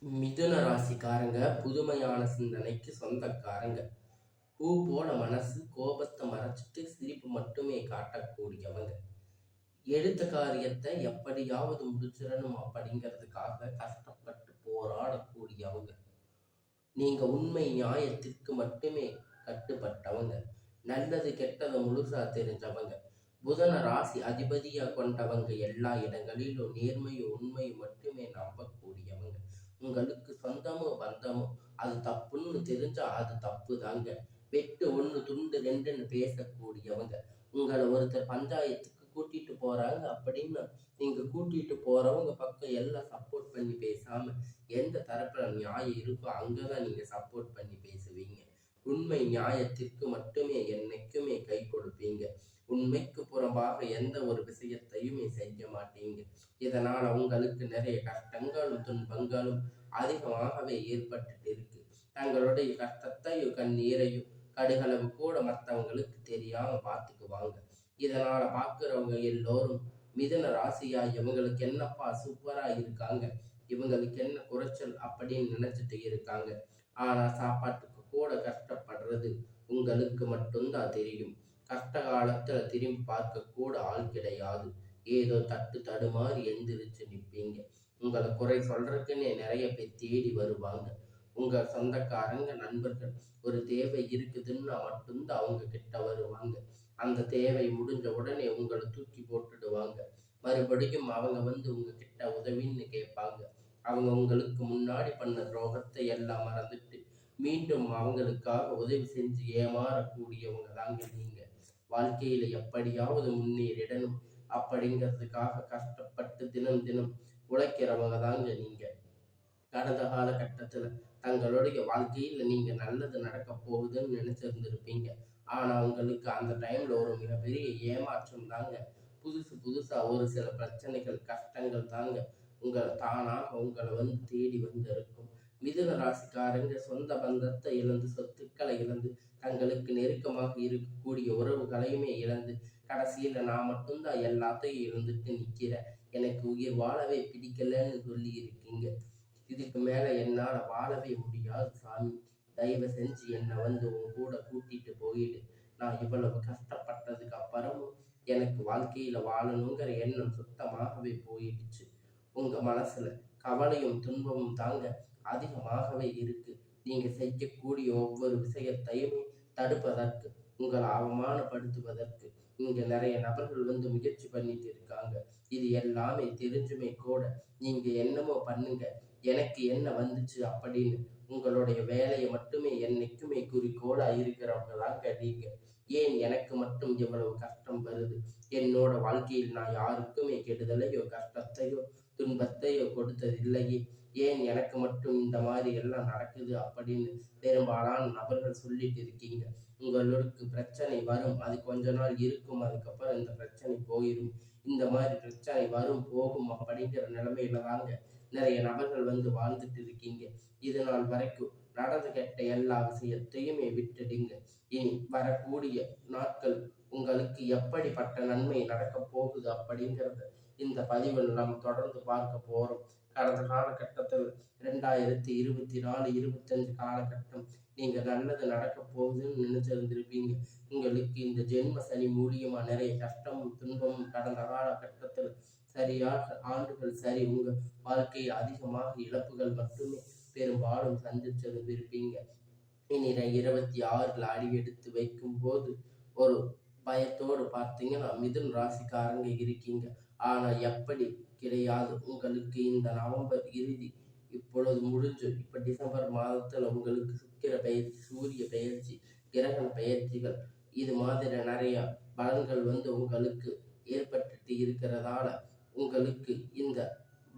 மிதுன ராசிக்காரங்க புதுமையான சிந்தனைக்கு சொந்தக்காரங்க. பூ போல மனசு, கோபத்தை மறைச்சிட்டு சிரிப்பு மட்டுமே காட்டக்கூடியவங்க. எடுத்த காரியத்தை எப்படியாவது முடிச்சிடணும் அப்படிங்கிறதுக்காக கஷ்டப்பட்டு போராடக்கூடியவங்க. நீங்க உண்மை நியாயத்திற்கு மட்டுமே கட்டுப்பட்டவங்க. நல்லது கெட்டதை முழுசா தெரிஞ்சவங்க. புதன ராசி அதிபதியா கொண்டவங்க. எல்லா இடங்களிலும் நேர்மையும் உண்மையும் மட்டுமே நம்பக்கூடியவங்க. உங்களுக்கு சொந்தமோ பந்தமோ அது தப்புன்னு தெரிஞ்சா அது தப்பு தாங்க. வெட்டு ஒன்று துண்டு ரெண்டுன்னு பேசக்கூடியவங்க. உங்களை ஒருத்தர் பஞ்சாயத்துக்கு கூட்டிட்டு போறாங்க அப்படின்னு நீங்க கூட்டிட்டு போறவங்க பக்கம் எல்லாம் சப்போர்ட் பண்ணி பேசாம எந்த தரப்புல நியாயம் இருக்கோ அங்கதான் நீங்க சப்போர்ட் பண்ணி பேசுவீங்க. உண்மை நியாயத்திற்கு மட்டுமே என்னைக்குமே கை கொடுப்பீங்க. உண்மைக்கு புறம்பாக எந்த ஒரு விஷயத்தையுமே செய்ய மாட்டீங்க. இதனால உங்களுக்கு நிறைய கஷ்டங்களும் துன்பங்களும் அதிகமாகவே ஏற்பட்டு இருக்கு. தங்களுடைய கஷ்டத்தையும் கண்ணீரையும் கடுகளவு கூட மற்றவங்களுக்கு தெரியாம பார்த்துக்குவாங்க. இதனால பார்க்குறவங்க எல்லோரும் மிதுன ராசியா இவங்களுக்கு என்னப்பா சூப்பரா இருக்காங்க, இவங்களுக்கு என்ன குறைச்சல் அப்படின்னு நினைச்சிட்டு இருக்காங்க. ஆனா சாப்பாட்டுக்கு கூட கஷ்டப்படுறது உங்களுக்கு மட்டும்தான் தெரியும். கஷ்ட காலத்துல திரும்பி பார்க்க கூட ஆள் கிடையாது. ஏதோ தட்டு தடுமாறி எந்திரிச்சு நிற்பீங்க. உங்களை குறை சொல்றதுக்குன்னே நிறைய பேர் தேடி வருவாங்க. உங்க சொந்தக்காரங்க நண்பர்கள் ஒரு தேவை இருக்குதுன்னா மட்டும்தான் அவங்க கிட்ட வருவாங்க. அந்த தேவை முடிஞ்ச உடனே உங்களை தூக்கி போட்டுடுவாங்க. மறுபடியும் அவங்க வந்து உங்ககிட்ட உதவின்னு கேட்பாங்க. அவங்க உங்களுக்கு முன்னாடி பண்ண துரோகத்தை எல்லாம் மறந்துட்டு மீண்டும் அவங்களுக்காக உதவி செஞ்சு ஏமாறக்கூடியவங்க தாங்க நீங்க. வாழ்க்கையில எப்படியாவது முன்னேறிடணும் அப்படிங்கிறதுக்காக கஷ்டப்பட்டு தினம் தினம் உழைக்கிறவங்க தாங்க நீங்க. கடந்த காலகட்டத்துல தங்களுடைய வாழ்க்கையில நீங்க நல்லது நடக்க போகுதுன்னு நினைச்சிருந்திருப்பீங்க. ஆனா உங்களுக்கு அந்த டைம்ல ஒரு மிகப்பெரிய ஏமாற்றம் தாங்க. புதுசா ஒரு சில பிரச்சனைகள் கஷ்டங்கள் தாங்க உங்களை வந்து தேடி வந்திருக்கும். மிதுன ராசிக்காரங்க சொந்த பந்தத்தை இழந்து, சொத்துக்களை இழந்து, தங்களுக்கு நெருக்கமாக இருக்கக்கூடிய உறவுகளையுமே இழந்து, கடைசியில நான் மட்டும்தான் எல்லாத்தையும் இழந்துட்டு நிக்கிறேன், எனக்கு உயிர் வாழவே பிடிக்கலன்னு சொல்லி இருக்கீங்க. இதுக்கு மேல என்னால வாழவே முடியாது சாமி, தயவு செஞ்சு என்னை வந்து உன் கூட கூட்டிட்டு போயிடு. நான் இவ்வளவு கஷ்டப்பட்டதுக்கு அப்புறமும் எனக்கு வாழ்க்கையில வாழணுங்கிற எண்ணம் சுத்தமாகவே போயிடுச்சு. உங்க மனசுல கவலையும் துன்பமும் தாங்க அதிகமாகவே இருக்கு. நீங்க செய்யக்கூடிய ஒவ்வொரு விஷயத்தையுமே தடுப்பதற்கு, உங்களை அவமானப்படுத்துவதற்கு இங்க நிறைய நபர்கள் வந்து முயற்சி பண்ணிட்டு இருக்காங்க. இது எல்லாமே தெரிஞ்சுமே கூட நீங்க என்னமோ பண்ணுங்க, எனக்கு என்ன வந்துச்சு அப்படின்னு உங்களுடைய வேலையை மட்டுமே என்னைக்குமே குறிக்கோளா இருக்கிறவங்க தாங்க நீங்க. ஏன் எனக்கு மட்டும் இவ்வளவு கஷ்டம் வருது? என்னோட வாழ்க்கையில் நான் யாருக்குமே கெடுதலையோ கஷ்டத்தையோ துன்பத்தையோ கொடுத்தது இல்லையே, ஏன் எனக்கு மட்டும் இந்த மாதிரி எல்லாம் நடக்குது அப்படின்னு பெரும்பாலான நபர்கள் சொல்லிட்டு இருக்கீங்க. உங்களுக்கு பிரச்சனை வரும், அது கொஞ்ச நாள் இருக்கும், அதுக்கப்புறம் இந்த பிரச்சனை போயிடும். இந்த மாதிரி பிரச்சனை வரும் போகும் அப்படிங்கிற நிலைமையில தாங்க நிறைய நபர்கள் வந்து வாழ்ந்துட்டு இருக்கீங்க. இது நாள் வரைக்கும் நடந்து கெட்ட எல்லா விஷயத்தையுமே விட்டுடுங்க. இனி வரக்கூடிய நாட்கள் உங்களுக்கு எப்படிப்பட்ட நன்மை நடக்க போகுது அப்படிங்கிறத இந்த பதிவில் நாம் தொடர்ந்து பார்க்க போறோம். கடந்த காலகட்டத்தில் 2024 25 காலகட்டம் நீங்க நல்லது நடக்க போகுதுன்னு நினைச்சிருந்திருப்பீங்க. உங்களுக்கு இந்த ஜென்ம சனி மூலியமா நிறைய கஷ்டமும் துன்பமும் கடந்த காலகட்டத்தில் சரியாக ஆண்டுகள் சரி உங்க வாழ்க்கையில் அதிகமாக இழப்புகள் மட்டுமே பெரும்பாலும் சந்திச்சிருந்திருப்பீங்க. இனி 26 அடி எடுத்து வைக்கும் போது ஒரு பயத்தோடு பார்த்தீங்கன்னா மிதுன் ராசிக்காரங்க இருக்கீங்க. ஆனா எப்படி கிடையாது, உங்களுக்கு இந்த நவம்பர் இறுதி இப்பொழுது முடிஞ்சு இப்ப டிசம்பர் மாதத்துல உங்களுக்கு சுக்கிர பயிற்சி, சூரிய பயிற்சி, கிரகண பயிற்சிகள் இது மாதிரி நிறைய பலன்கள் வந்து உங்களுக்கு ஏற்பட்டு இருக்கிறதால உங்களுக்கு இந்த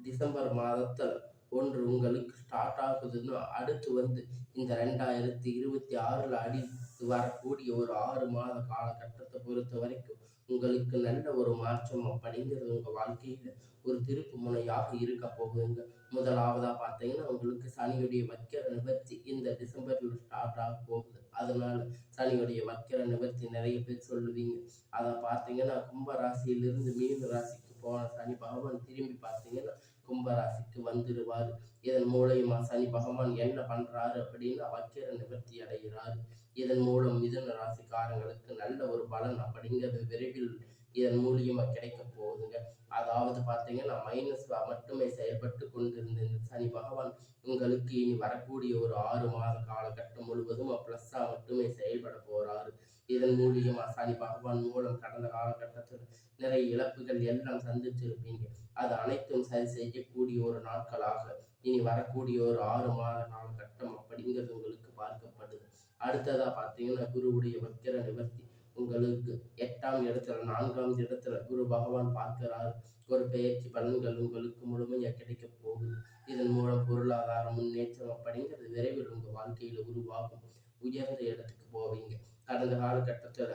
டிசம்பர் மாதத்துல ஒன்று உங்களுக்கு ஸ்டார்ட் ஆகுதுன்னா அடுத்து வந்து இந்த 2026 அடித்து வரக்கூடிய ஒரு 6 மாத காலகட்டத்தை பொறுத்த வரைக்கும் உங்களுக்கு நல்ல ஒரு மாற்றம் அப்படிங்கிறது உங்க வாழ்க்கையில ஒரு திருப்பு முனையாக இருக்க போகுதுங்க. முதலாவதா பார்த்தீங்கன்னா உங்களுக்கு சனியுடைய வக்கிர நிவர்த்தி இந்த டிசம்பர்ல ஸ்டார்ட் ஆக போகுது. அதனால சனியுடைய வக்கிர நிவர்த்தி நிறைய பேர் சொல்லுவீங்க. அதை பார்த்தீங்கன்னா கும்ப ராசியிலிருந்து மீன ராசிக்கு போன சனி பகவான் திரும்பி பார்த்தீங்கன்னா கும்பராசிக்கு வந்துடுவார். இதன் மூலயமா சனி பகவான் என்ன பண்றாரு அப்படின்னு வக்கிர நிவர்த்தி அடைகிறாரு. இதன் மூலம் மிதுன ராசிக்காரங்களுக்கு நல்ல ஒரு பலன் அப்படிங்கிறது விரைவில் இதன் மூலியமா கிடைக்க போகுதுங்க. அதாவது பார்த்தீங்கன்னா மைனஸ் மட்டுமே செயல்பட்டு கொண்டிருந்த இந்த சனி பகவான் உங்களுக்கு இனி வரக்கூடிய ஒரு 6 மாத காலகட்டம் முழுவதும் ப்ளஸ்ஸா மட்டுமே செயல்பட போறாரு. இதன் மூலியமா சனி பகவான் மூலம் கடந்த காலகட்டத்தில் நிறைய இழப்புகள் எல்லாம் சந்திச்சிருப்பீங்க. அது அனைத்தும் சரி செய்யக்கூடிய ஒரு நாட்களாக இனி வரக்கூடிய ஒரு 6 மாத காலகட்டம் அப்படிங்கிறது உங்களுக்கு பார்க்கப்படுது. அடுத்ததா பார்த்தீங்கன்னா குருவுடைய வக்கிர நிவர்த்தி உங்களுக்கு 8ஆம் இடத்துல 4ஆம் இடத்துல குரு பகவான் பார்க்கிறார். ஒரு பெயர்ச்சி பலன்கள் உங்களுக்கு முழுமையாக கிடைக்க போகுது. இதன் மூலம் பொருளாதார முன்னேற்றம் அப்படிங்கிறது விரைவில் உங்க வாழ்க்கையில உருவாகும். உயர்ந்த இடத்துக்கு போவீங்க. கடந்த காலகட்டத்துல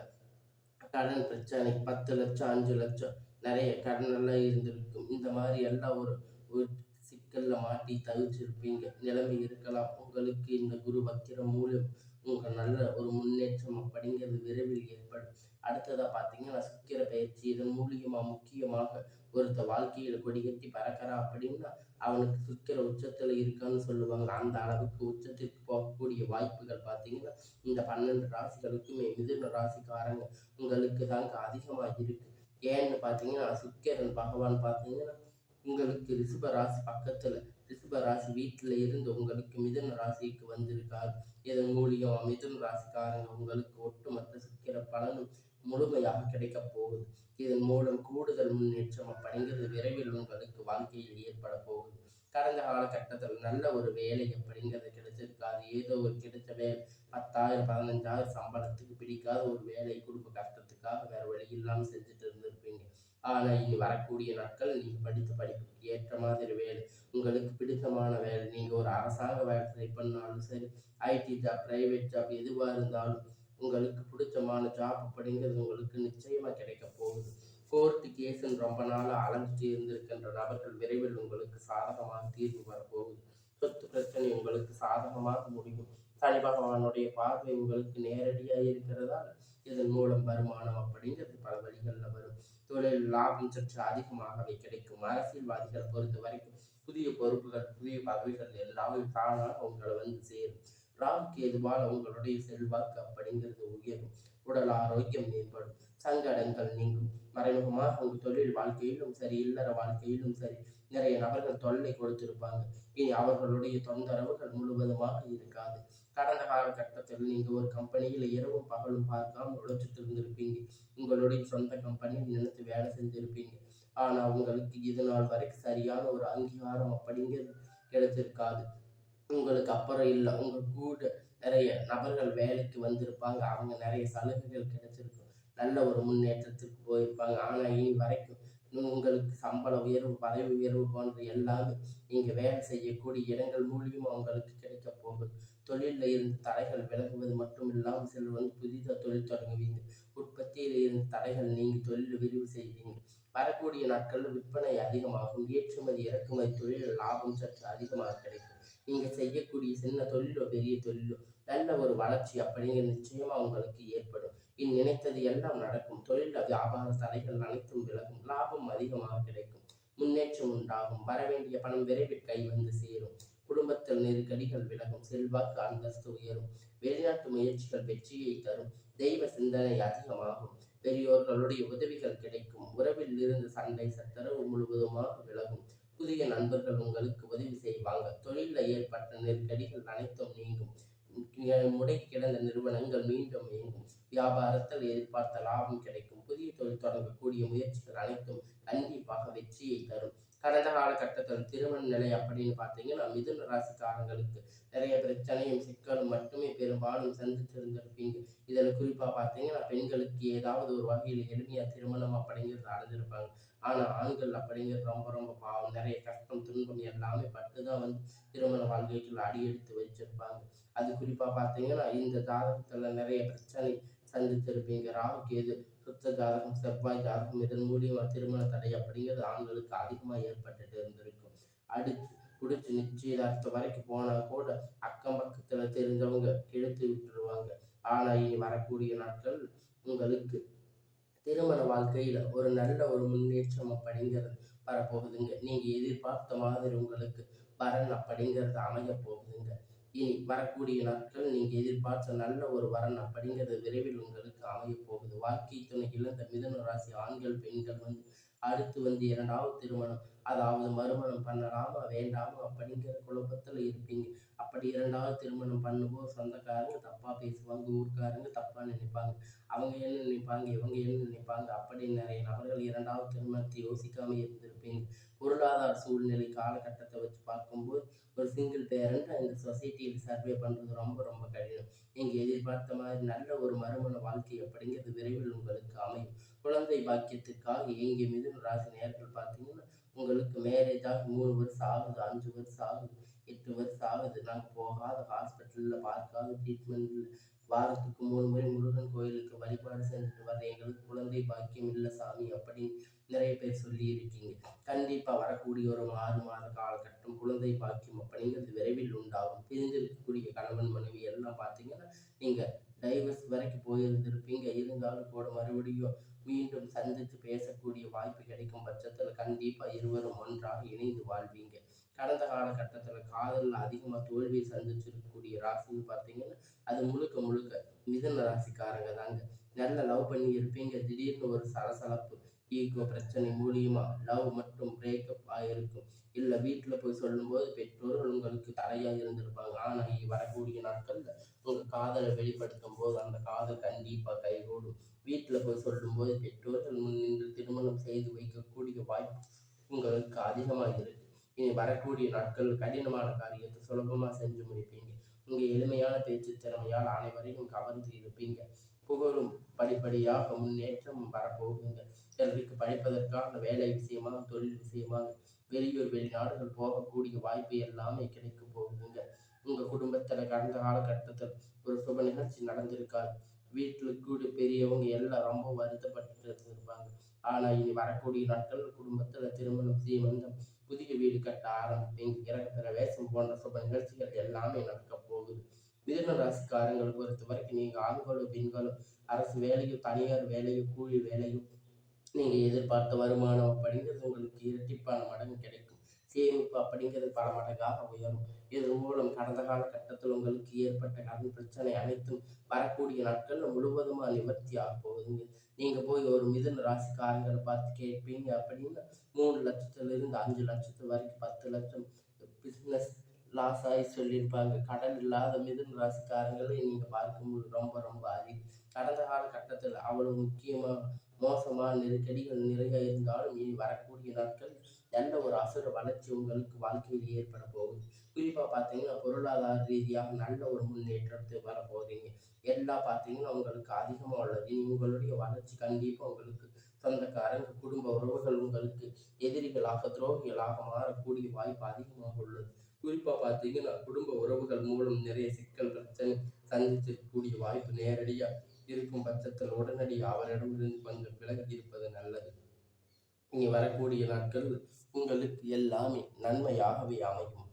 கடன் பிரச்சனை 10 லட்சம் 5 லட்சம் நிறைய கடன் எல்லாம் இருந்திருக்கும். இந்த மாதிரி எல்லாம் ஒரு சிக்கல்ல மாட்டி தவிச்சிருப்பீங்க. நிலைமை இருக்கலாம். உங்களுக்கு இந்த குரு வக்கிரம் மூலம் உங்க நல்ல ஒரு முன்னேற்றம் அப்படிங்கிறது விரைவில் ஏற்படும். அடுத்ததா பார்த்தீங்கன்னா சுக்கிர பயிற்சி. இதன் மூலியமா முக்கியமாக ஒருத்த வாழ்க்கையில கொடிகட்டி பறக்கிறா அப்படின்னா அவனுக்கு சுக்கிர உச்சத்துல இருக்கான்னு சொல்லுவாங்க. அந்த அளவுக்கு உச்சத்திற்கு போகக்கூடிய வாய்ப்புகள் பார்த்தீங்கன்னா இந்த 12 ராசிகளுக்குமே மிதுன ராசிக்காரங்க உங்களுக்கு தாங்க அதிகமாக இருக்கு. ஏன்னு பார்த்தீங்கன்னா சுக்கிரன் பகவான் பார்த்தீங்கன்னா உங்களுக்கு ரிஷப ராசி பக்கத்துல ரிஷப ராசி வீட்டுல இருந்து உங்களுக்கு மிதுன ராசிக்கு வந்திருக்காரு. இதன் மூலியமா மிதுன ராசிக்காரங்க உங்களுக்கு ஒட்டுமொத்த சுக்கிர பலனும் முழுமையாக கிடைக்க போகுது. இதன் மூலம் கூடுதல் முன்னேற்றம் அப்படிங்கிறது விரைவில் உங்களுக்கு வாழ்க்கையில் ஏற்பட போகுது. கடந்த காலகட்டத்தில் நல்ல ஒரு வேலை அப்படிங்கிறது கிடைச்சிருக்காது. ஏதோ ஒரு கிடைச்ச வேலை 10,000 15,000 சம்பளத்துக்கு பிடிக்காத ஒரு வேலை குடும்ப கஷ்டத்துக்காக வேற வழி இல்லாமல் செஞ்சுட்டு இருந்திருப்பீங்க. ஆனா இனி வரக்கூடிய நாட்கள் நீங்க படித்த படிப்புக்கு ஏற்ற மாதிரி வேலை, உங்களுக்கு பிடித்தமான வேலை, நீங்க ஒரு அரசாங்க வேலை ட்ரை பண்ணாலும் சரி, ஐடி ஜாப், பிரைவேட் ஜாப் எதுவா இருந்தாலும் உங்களுக்கு பிடிச்சமான ஜாப் அப்படிங்கிறது உங்களுக்கு நிச்சயமா கிடைக்க போகுது. கோர்ட்டு கேஸ்ன்னு ரொம்ப நாளா அலைஞ்சிட்டு இருந்திருக்கின்ற நபர்கள் விரைவில் உங்களுக்கு சாதகமாக தீர்வு வரப்போகுது. சொத்து பிரச்சனை உங்களுக்கு சாதகமாக முடியும். சனி பகவானுடைய பார்வை உங்களுக்கு நேரடியாக இருக்கிறதால் இதன் மூலம் வருமானம் அப்படிங்கிறது பல வழிகளில் வரும். தொழில் லாபம் சற்று அதிகமாகவே கிடைக்கும். அரசியல்வாதிகளை பொறுத்த வரைக்கும் புதிய பொறுப்புகள், புதிய பதவிகள் எல்லாமே தானாக உங்களை வந்து சேரும். ராகுக்கு எதுவால உங்களுடைய செல்வாக்கு அப்படிங்கிறது உயரும். உடல் ஆரோக்கியம் மேம்படும். சங்கடங்கள் நீங்கும். மறைமுகமாக உங்க தொழில் வாழ்க்கையிலும் சரி, இல்லற வாழ்க்கையிலும் சரி, நிறைய நபர்கள் தொல்லை கொடுத்திருப்பாங்க. இனி அவர்களுடைய தொந்தரவுகள் முழுவதுமாக இருக்காது. கடந்த காலகட்டத்தில் நீங்க ஒரு கம்பெனியில இரவும் பகலும் பார்க்காம உழைச்சிட்டு இருந்திருப்பீங்க. உங்களுடைய சொந்த கம்பெனியில் நினைத்து வேலை செஞ்சிருப்பீங்க. ஆனா உங்களுக்கு இது நாள் வரைக்கும் சரியான ஒரு அங்கீகாரம் அப்படிங்கிறது கிடைச்சிருக்காது. உங்களுக்கு அப்புறம் இல்லை, உங்க கூட நிறைய நபர்கள் வேலைக்கு வந்திருப்பாங்க. அவங்க நிறைய சலுகைகள் கிடைச்சிருக்கும். நல்ல ஒரு முன்னேற்றத்திற்கு போயிருப்பாங்க. ஆனா இனி வரைக்கும் உங்களுக்கு சம்பள உயர்வு, பதவி உயர்வு போன்ற எல்லாமே நீங்க வேலை செய்யக்கூடிய இடங்கள் மூலியமா உங்களுக்கு கிடைக்க போகுது. தொழிலில் இருந்து தடைகள் விலகுவது மட்டும் இல்லாமல் சிலர் வந்து புதிதாக தொழில் தொடங்குவீங்க. உற்பத்தியில் இருந்து தடைகள் நீங்கி தொழில் விரிவு செய்வீங்க. வரக்கூடிய நாட்களில் விற்பனை அதிகமாகும். ஏற்றுமதி இறக்குமதி தொழில் லாபம் சற்று அதிகமாக கிடைக்கும். நீங்க செய்யக்கூடிய சின்ன தொழிலோ பெரிய தொழிலோ நல்ல ஒரு வளர்ச்சி அப்படிங்கிற நிச்சயமா உங்களுக்கு ஏற்படும். நினைத்தது எல்லாம் நடக்கும். தொழில் வியாபார தடைகள் அனைத்தும் விலகும். லாபம் அதிகமாக கிடைக்கும். முன்னேற்றம் உண்டாகும். வரவேண்டிய பணம் விரைவில் கை வந்து சேரும். குடும்பத்தில் நெருக்கடிகள் விலகும். செல்வாக்கு அந்தஸ்து உயரும். வெளிநாட்டு முயற்சிகள் வெற்றியை தரும். தெய்வ சிந்தனை அதிகமாகும். பெரியோர்களுடைய உதவிகள் கிடைக்கும். உறவில் இருந்து சண்டை சச்சரவு முழுவதுமாக விலகும். புதிய நண்பர்கள் உங்களுக்கு உதவி செய்வாங்க. தொழிலில் ஏற்பட்ட நெருக்கடிகள் அனைத்தும் நீங்கும். முடை கிடந்த நிறுவனங்கள் மீண்டும் இயங்கும். வியாபாரத்தில் எதிர்பார்த்த லாபம் கிடைக்கும். புதிய தொழில் தொடங்கக்கூடிய முயற்சிகள் அனைத்தும் கண்டிப்பாக வெற்றியை தரும். கடந்த காலகட்டத்தில் திருமண நிலை அப்படின்னு பார்த்தீங்கன்னா மிதுன ராசிக்காரங்களுக்கு நிறைய பிரச்சனையும் சிக்கலும் மட்டுமே பெரும்பாலும் சந்திச்சிருந்திருப்பீங்க. இதில் குறிப்பாக பார்த்தீங்கன்னா பெண்களுக்கு ஏதாவது ஒரு வகையில் எளிமையாக திருமணம் அப்படிங்கிறது அடைஞ்சிருப்பாங்க. ஆனால் ஆண்கள் அப்படிங்கிறது ரொம்ப ரொம்ப பாவம். நிறைய கஷ்டம் துன்பம் எல்லாமே பட்டுதான் வந்து திருமண வாழ்க்கைக்குள்ள அடியெடுத்து வச்சிருப்பாங்க. அது குறிப்பாக பார்த்தீங்கன்னா இந்த ஜாதகத்துல நிறைய பிரச்சனை சந்தித்திருப்பீங்க. ராகு கேது சுத்த ஜாதகம், செவ்வாய் ஜாதகம் இதன் மூலியமா திருமண தடை அப்படிங்கிறது ஆண்களுக்கு அதிகமாக ஏற்பட்டுட்டு இருந்திருக்கும். அடுத்து பிடிச்சி நிச்சயதார்த்தம் வரைக்கும் போனா கூட அக்கம் பக்கத்துல தெரிஞ்சவங்க கெடுத்து விட்டுருவாங்க. ஆனா இனி வரக்கூடிய நாட்கள் உங்களுக்கு திருமண வாழ்க்கையில ஒரு நல்ல ஒரு முன்னேற்றம் அப்படிங்கிறது வரப்போகுதுங்க. நீங்க எதிர்பார்த்த மாதிரி உங்களுக்கு வரன் அப்படிங்கிறது அமைய போகுதுங்க. இனி வரக்கூடிய நாட்கள் நீங்க எதிர்பார்த்த நல்ல ஒரு வரன் அப்படிங்கிறது விரைவில் உங்களுக்கு அமைய போகுது. வாழ்க்கை துணை இழந்த மிதுன ராசி ஆண்கள் பெண்கள் அடுத்து இரண்டாவது திருமணம், அதாவது மறுமணம் பண்ணலாமா வேண்டாமா அப்படிங்கிற குழப்பத்துல இருப்பீங்க. அப்படி இரண்டாவது திருமணம் பண்ணும்போது சொந்தக்காரங்க தப்பா பேசுவாங்க, ஊர்க்காரங்க தப்பா நினைப்பாங்க, அவங்க என்ன நினைப்பாங்க, இவங்க என்ன நினைப்பாங்க அப்படின்னு நிறைய நபர்கள் இரண்டாவது திருமணத்தை யோசிக்காம இருந்திருப்பீங்க. பொருளாதார சூழ்நிலை காலகட்டத்தை வச்சு பார்க்கும்போது ஒரு சிங்கிள் பேரண்ட் இந்த சொசைட்டியில் சர்வே பண்ணுறது ரொம்ப ரொம்ப கடினம். நீங்கள் எதிர்பார்த்த மாதிரி நல்ல ஒரு மறுமண வாழ்க்கை அப்படிங்கிறது விரைவில் உங்களுக்கு அமையும். குழந்தை பாக்கியத்துக்காக ஏங்கிய மிதுன ராசி நேரத்தில் பார்த்தீங்கன்னா உங்களுக்கு மேரேஜ் ஆகி 3 வருஷம் ஆகுது, 5 வருஷம் ஆகுது, 8 வருஷம் ஆகுது. நாங்கள் போகாத ஹாஸ்பிட்டலில் பார்க்காத ட்ரீட்மெண்ட்டில் வாரத்துக்கு 3 முறை முருகன் கோயிலுக்கு வழிபாடு செஞ்சுட்டு வர எங்களுக்கு குழந்தை பாக்கியம் இல்லை சாமி அப்படின்னு நிறைய பேர் சொல்லி இருக்கீங்க. கண்டிப்பாக வரக்கூடிய ஒரு 6 மாத காலகட்டம் குழந்தை பாக்கியம் அப்படிங்கிறது விரைவில் உண்டாகும். பிரிந்திருக்கக்கூடிய கணவன் மனைவி எல்லாம் பார்த்தீங்கன்னா நீங்கள் டைவர்ஸ் வரைக்கும் போயிருந்திருப்பீங்க. இருந்தாலும் கூட மறுபடியும் மீண்டும் சந்தித்து பேசக்கூடிய வாய்ப்பு கிடைக்கும் பட்சத்தில் கண்டிப்பாக இருவரும் ஒன்றாக இணைந்து வாழ்வீங்க. கடந்த காலகட்டத்தில் காதலில் அதிகமாக தோல்வியை சந்திச்சிருக்கக்கூடிய ராசின்னு பார்த்தீங்கன்னா அது முழுக்க முழுக்க மிதுன ராசிக்காரங்க தாங்க. நல்ல லவ் பண்ணி இருப்பீங்க, திடீர்னு ஒரு சலசலப்பு ஈகோ பிரச்சனை மூலியமா லவ் மற்றும் பிரேக்கப் ஆகிருக்கும். இல்லை வீட்டில் போய் சொல்லும்போது பெற்றோர்கள் உங்களுக்கு தடையாக இருந்திருப்பாங்க. ஆனால் இனி வரக்கூடிய நாட்களில் உங்கள் காதலை வெளிப்படுத்தும் போது அந்த காதல் கண்டிப்பாக கைகூடும். வீட்டில் போய் சொல்லும்போது பெற்றோர்கள் முன் நின்று திருமணம் செய்து வைக்கக்கூடிய வாய்ப்பு உங்களுக்கு அதிகமாக இருக்கு. இனி வரக்கூடிய நாட்கள் கடினமான காரியத்தை சுலபமாக செஞ்சு முடிப்பீங்க. உங்கள் எளிமையான பேச்சு திறமையால் அனைவரையும் கவர்ந்து இருப்பீங்க. புகழும் படிப்படியாக முன்னேற்றம் வரப்போகுங்க. சிலருக்கு படிப்பதற்கான வேலை விஷயமாக தொழில் விஷயமாக வெளியூர் வெளிநாடுகள் போகக்கூடிய வாய்ப்பு எல்லாமே கிடைக்க போகுதுங்க. உங்கள் குடும்பத்தில் கடந்த காலகட்டத்தில் ஒரு சுப நிகழ்ச்சி நடந்திருக்காது. வீட்டில் கூடி பெரியவங்க எல்லாம் ரொம்ப வருத்தப்பட்டு இருந்திருப்பாங்க. ஆனால் இனி வரக்கூடிய நாட்கள் குடும்பத்தில் திருமணம், சீமந்தம், புதிய வீடு கட்ட ஆரம்பிப்பீங்க. இறக்குற வேஷம் போன்ற சுப நிகழ்ச்சிகள் எல்லாமே நடக்க போகுது. மிதுன ராசிக்காரங்களை பொறுத்த வரைக்கும் நீங்கள் ஆண்களோ பெண்களோ அரசு வேலையோ தனியார் வேலையோ கூலி வேலையோ நீங்கள் எதிர்பார்த்த வருமானம் அப்படிங்கிறது உங்களுக்கு இரட்டிப்பான மடங்கு கிடைக்கும். சேமிப்பு அப்படிங்கிறது பல மடங்காக உயரும். இதன் மூலம் கடந்த காலகட்டத்தில் உங்களுக்கு ஏற்பட்ட கடன் பிரச்சனை அனைத்தும் வரக்கூடிய நாட்கள்ல முழுவதுமா நிவர்த்தி ஆக போகுதுங்க. நீங்க போய் ஒரு மிதுன ராசிக்காரங்களை பார்த்து கேட்பீங்க அப்படின்னா 3 லட்சத்திலிருந்து 5 லட்சத்து வரைக்கும் 10 லட்சம் பிஸ்னஸ் லாஸ் ஆகி சொல்லியிருப்பாங்க. கடன் இல்லாத மிதுன ராசிக்காரங்களை நீங்க பார்க்கும்போது ரொம்ப ரொம்ப அதிகம். கடந்த காலகட்டத்தில் அவ்வளவு முக்கியமாக மோசமான நெருக்கடிகள் நிறைய இருந்தாலும் இனி வரக்கூடிய நாட்கள் நல்ல ஒரு அசுர வளர்ச்சி உங்களுக்கு வாழ்க்கையில் ஏற்பட போகுது. குறிப்பாக பார்த்தீங்கன்னா பொருளாதார ரீதியாக நல்ல ஒரு முன்னேற்றத்தை வர போகிறீங்க. எல்லாம் பார்த்தீங்கன்னா உங்களுக்கு அதிகமாக உள்ளது. இனி உங்களுடைய வளர்ச்சி கண்டிப்பாக உங்களுக்கு சொந்தக்காரங்க குடும்ப உறவுகள் உங்களுக்கு எதிரிகளாக துரோகிகளாக மாறக்கூடிய வாய்ப்பு அதிகமாக உள்ளது. குறிப்பாக பார்த்தீங்கன்னா குடும்ப உறவுகள் மூலம் நிறைய சிக்கல் பிரச்சனை சந்திச்சிருக்கக்கூடிய வாய்ப்பு நேரடியாக இருக்கும் பட்சத்தில் உடனடியாக அவரிடமிருந்து கொஞ்சம் விலகி இருப்பது நல்லது. இனி வரக்கூடிய நாட்கள் உங்களுக்கு எல்லாமே நன்மையாகவே அமையும்.